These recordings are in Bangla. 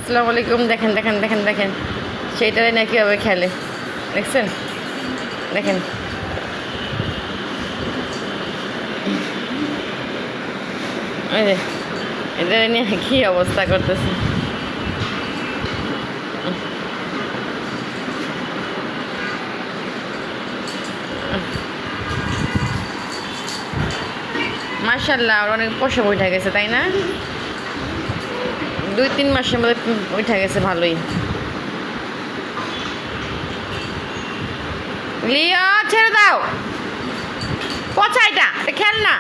আসসালামু আলাইকুম। দেখেন দেখেন দেখেন দেখেন সেইটারে না কীভাবে খেলে দেখছেন? দেখেন ওই যে এদের নিয়ে কী অবস্থা করতেছে। মাশাআল্লাহ আর অনেক পয়সা উঠে গেছে, তাই না? 2-3 মাসের মধ্যে উঠে গেছে ভালোই। লিও ছেড়ে দাও, পচা এটা খেল না,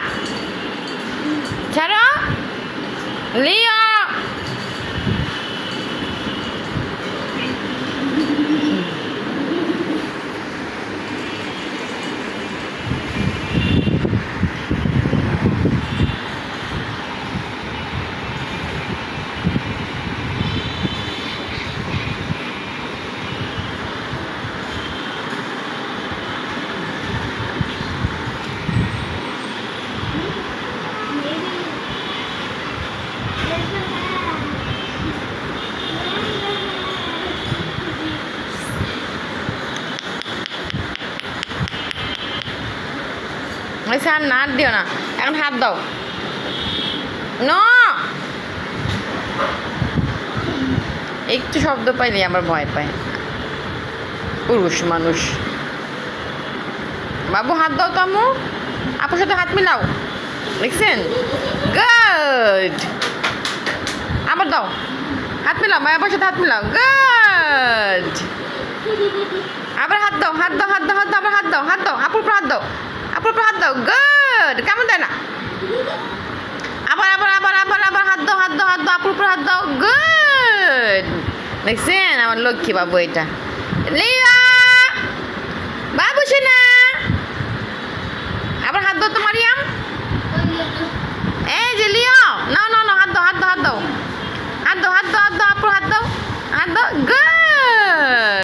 ছাড়ো লিও। আর না দিও না, এখন হাত দাও। ন একটু শব্দ পাইলে আমার ভয় পায়, পুরুষ মানুষ। বাবু হাত দাও তো, আম্মু আপুর সাথে হাত মিলাও, দেখছেন? গুড, আবার দাও, হাত মিলাও, বাবার সাথে হাত মিলাও, গুড। আবার হাত দাও, হাত দাও, হাত দাও, হাত দাও, আবার হাত দাও, হাত দাও, আপুর উপর হাত দাও, আপুর উপর হাত দাও, গুড। কেমন দেয় না? আবার আবার আবার আবার আবার হাত দাও, হাত দাও, হাত দাও, আপুর উপর হাত দাও, গুড। দেখছেন আমার লক্ষ্মী বাবু এটা।